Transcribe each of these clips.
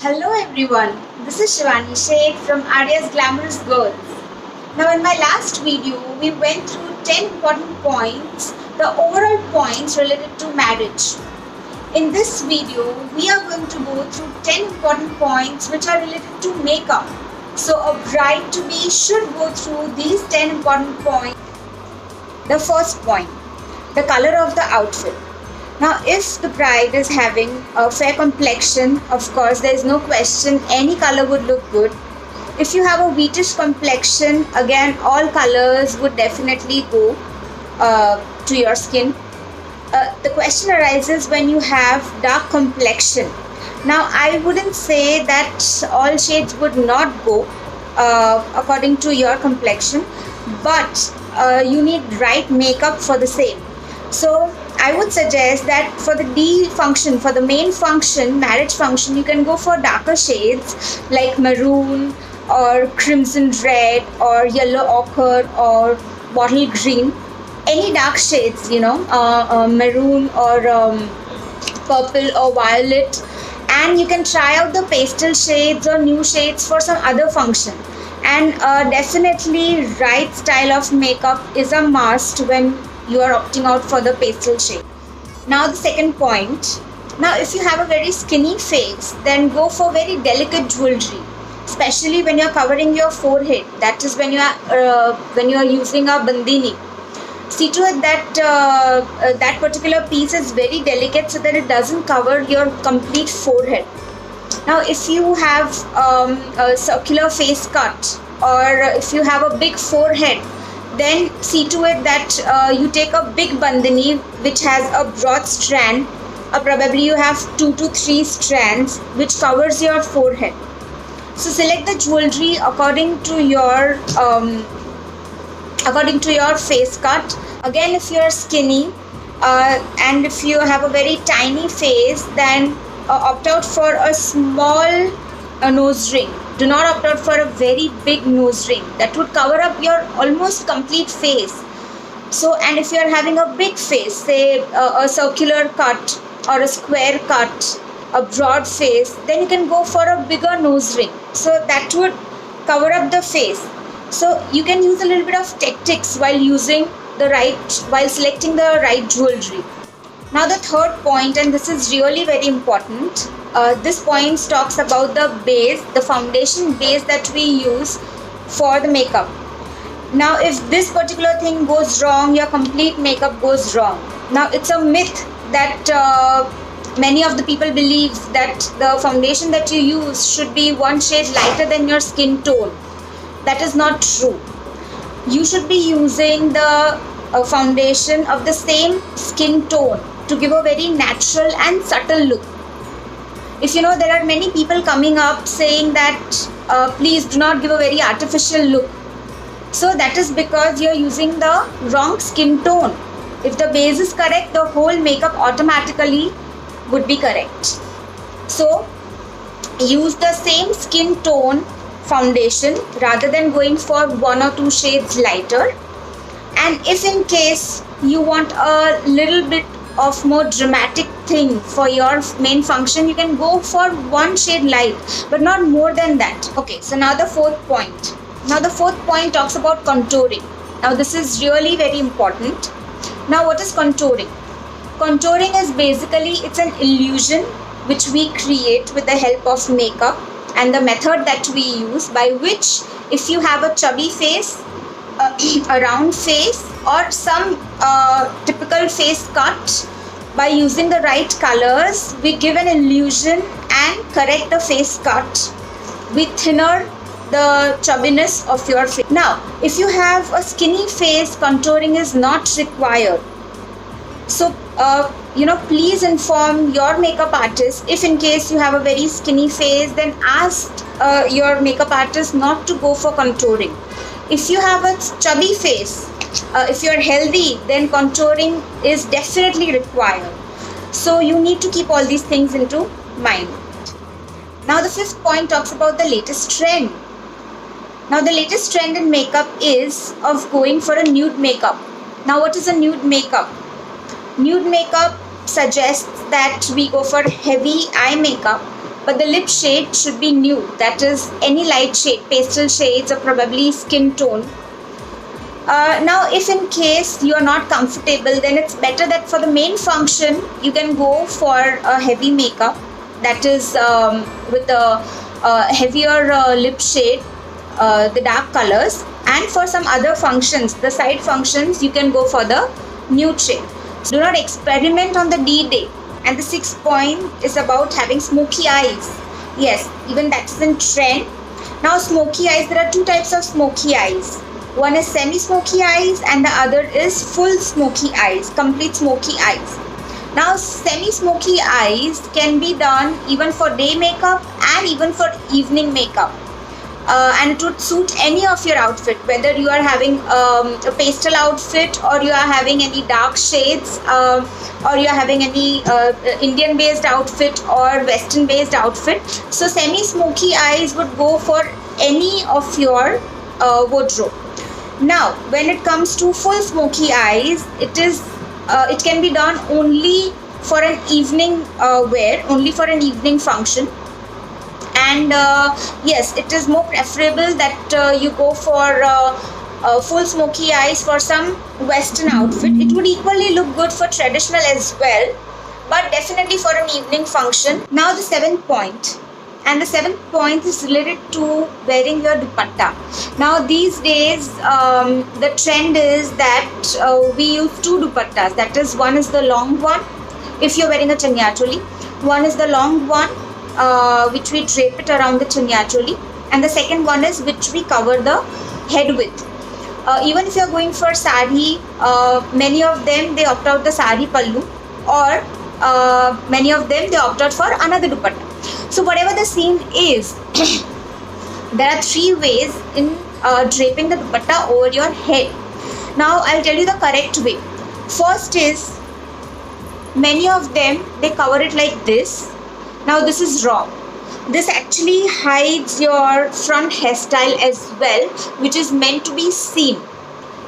Hello everyone, this is Shivani Sheikh from Arya's Glamorous Girls. Now in my last video, we went through 10 important points, the overall points related to marriage. In this video, we are going to go through 10 important points which are related to makeup. So a bride to be should go through these 10 important points. The first point, the color of the outfit. Now, if the bride is having a fair complexion, of course, there is no question any color would look good. If you have a wheatish complexion, again, all colors would definitely go to your skin. The question arises when you have dark complexion. Now, I wouldn't say that all shades would not go according to your complexion, but you need right makeup for the same. So I would suggest that for the D function, for the main function, marriage function, you can go for darker shades like maroon or crimson red or yellow ochre or bottle green. Any dark shades, maroon or purple or violet. And you can try out the pastel shades or new shades for some other function. And definitely right style of makeup is a must when you are opting out for the pastel shade. Now the second point. Now if you have a very skinny face, then go for very delicate jewelry, especially when you are covering your forehead. That is when you are using a bandini. See to it that that particular piece is very delicate so that it doesn't cover your complete forehead. Now if you have a circular face cut or if you have a big forehead, then see to it that you take a big bandhani which has a broad strand, probably you have 2 to 3 strands which covers your forehead. So select the jewelry according to your face cut. Again, if you are skinny and if you have a very tiny face, then opt out for a small nose ring. Do not opt out for a very big nose ring. That would cover up your almost complete face. So, and if you are having a big face, say a circular cut or a square cut, a broad face, then you can go for a bigger nose ring. So that would cover up the face. So you can use a little bit of tactics while selecting the right jewelry. Now the third point, and this is really very important, this point talks about the base, the foundation base that we use for the makeup. Now if this particular thing goes wrong, your complete makeup goes wrong. Now it's a myth that many of the people believe that the foundation that you use should be one shade lighter than your skin tone. That is not true. You should be using the foundation of the same skin tone to give a very natural and subtle look. If you know, there are many people coming up saying that please do not give a very artificial look. So that is because you are using the wrong skin tone. If the base is correct, the whole makeup automatically would be correct. So use the same skin tone foundation rather than going for 1 or 2 shades lighter. And if in case you want a little bit of more dramatic thing for your main function, you can go for 1 shade light, but not more than that. Okay, so now the fourth point. Now the fourth point talks about contouring. Now this is really very important. Now what is contouring? Contouring is basically, it's an illusion which we create with the help of makeup and the method that we use, by which if you have a chubby face, a round face or some typical face cut, by using the right colors we give an illusion and correct the face cut. We thinner the chubbiness of your face. Now if you have a skinny face, contouring is not required. So please inform your makeup artist. If in case you have a very skinny face, then ask your makeup artist not to go for contouring. If you have a chubby face, if you are healthy, then contouring is definitely required. So you need to keep all these things into mind. Now the fifth point talks about the latest trend. Now the latest trend in makeup is of going for a nude makeup. Now what is a nude makeup? Nude makeup suggests that we go for heavy eye makeup but the lip shade should be nude, that is any light shade, pastel shades or probably skin tone. Now if in case you are not comfortable, then it's better that for the main function you can go for a heavy makeup, that is with a heavier lip shade, the dark colors, and for some other functions, the side functions, you can go for the nude shade. So do not experiment on the D-Day. And the sixth point is about having smoky eyes. Yes, even that's in trend. Now smoky eyes, there are two types of smoky eyes. One is semi-smoky eyes and the other is full smoky eyes, complete smoky eyes. Now semi-smoky eyes can be done even for day makeup and even for evening makeup. And it would suit any of your outfit, whether you are having a pastel outfit or you are having any dark shades or you are having any Indian based outfit or Western based outfit. So semi smoky eyes would go for any of your wardrobe. Now when it comes to full smoky eyes, it can be done only for an evening wear, only for an evening function. And yes, it is more preferable that you go for full smoky eyes for some Western outfit. It would equally look good for traditional as well, but definitely for an evening function. Now the seventh point, and the seventh point is related to wearing your dupatta. Now these days the trend is that we use two dupattas, that is, one is the long one if you're wearing a chanya choli, one is the long one which we drape it around the chanya choli, and the second one is which we cover the head with. Even if you're going for sari, many of them they opt out the sari pallu, or many of them they opt out for another dupatta. So whatever the scene is, there are three ways in draping the dupatta over your head. Now I'll tell you the correct way. First is, many of them they cover it like this. Now this is wrong. This actually hides your front hairstyle as well, which is meant to be seen.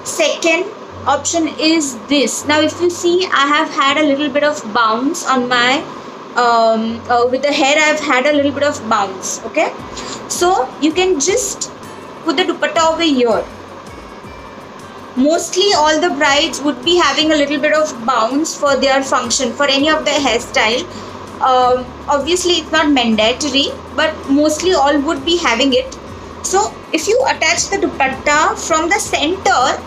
Second option is this. Now if you see, I have had a little bit of bounce on my with the hair. I've had a little bit of bounce. Okay, so you can just put the dupatta over here. Mostly all the brides would be having a little bit of bounce for their function, for any of their hairstyle. Obviously it's not mandatory, but mostly all would be having it. So if you attach the dupatta from the center,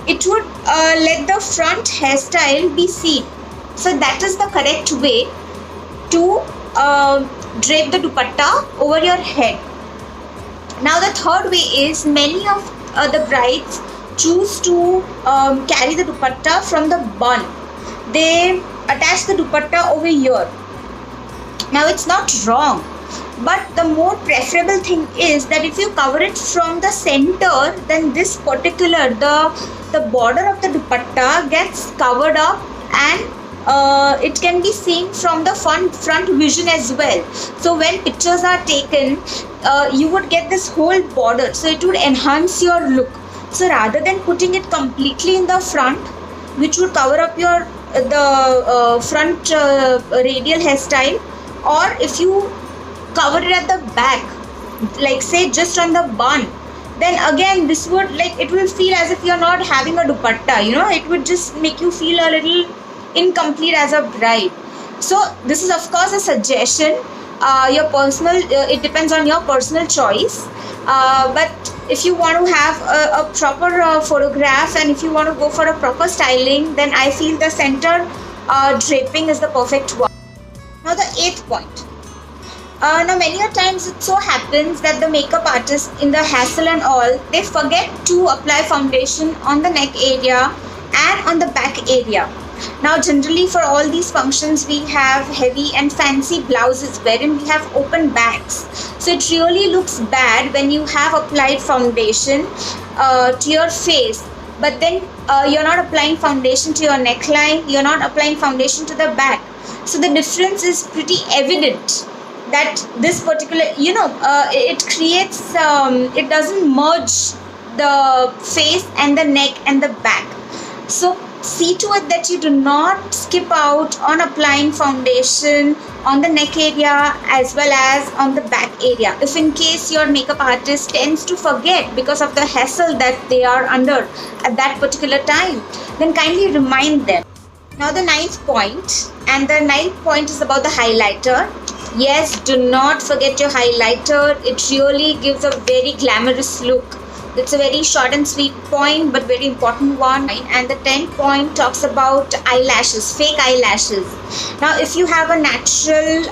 it would let the front hairstyle be seen. So that is the correct way to drape the dupatta over your head. Now the third way is, many of the brides choose to carry the dupatta from the bun. They attach the dupatta over here. Now it's not wrong, but the more preferable thing is that if you cover it from the center, then this particular the border of the dupatta gets covered up, and it can be seen from the front vision as well. So when pictures are taken, you would get this whole border, so it would enhance your look. So rather than putting it completely in the front, which would cover up your the front radial hairstyle, or if you cover it at the back, like say just on the bun, then again this would, like, it will feel as if you're not having a dupatta, you know, it would just make you feel a little incomplete as a bride. So this is of course a suggestion, your personal, it depends on your personal choice, but if you want to have a proper photograph, and if you want to go for a proper styling, then I feel the center draping is the perfect one. Now the eighth point. Now many a times it so happens that the makeup artist in the hassle and all, they forget to apply foundation on the neck area and on the back area. Now generally for all these functions we have heavy and fancy blouses wherein we have open backs. So it really looks bad when you have applied foundation to your face, but then you're not applying foundation to your neckline, you're not applying foundation to the back. So the difference is pretty evident, that this particular, you know, it creates, it doesn't merge the face and the neck and the back. So see to it that you do not skip out on applying foundation on the neck area as well as on the back area. If in case your makeup artist tends to forget because of the hassle that they are under at that particular time, then kindly remind them. Now the ninth point, and the ninth point is about the highlighter. Yes, do not forget your highlighter. It really gives a very glamorous look. It's a very short and sweet point, but very important one. And the 10th point talks about eyelashes, fake eyelashes. Now, if you have a natural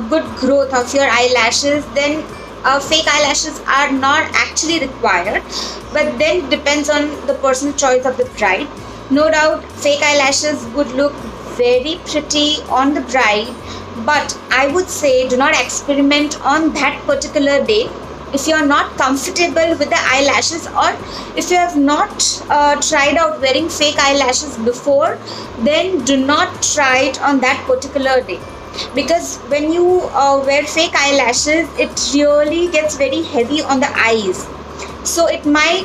good growth of your eyelashes, then fake eyelashes are not actually required, but then depends on the personal choice of the bride. No doubt, fake eyelashes would look very pretty on the bride, but I would say do not experiment on that particular day. If you are not comfortable with the eyelashes, or if you have not tried out wearing fake eyelashes before, then do not try it on that particular day, because when you wear fake eyelashes, it really gets very heavy on the eyes, so it might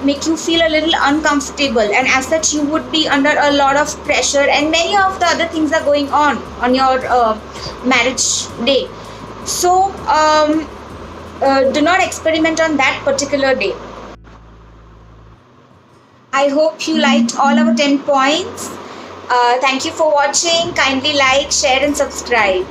make you feel a little uncomfortable, and as such you would be under a lot of pressure, and many of the other things are going on your marriage day. So do not experiment on that particular day. I hope you liked all our 10 points. Thank you for watching. Kindly like, share and subscribe.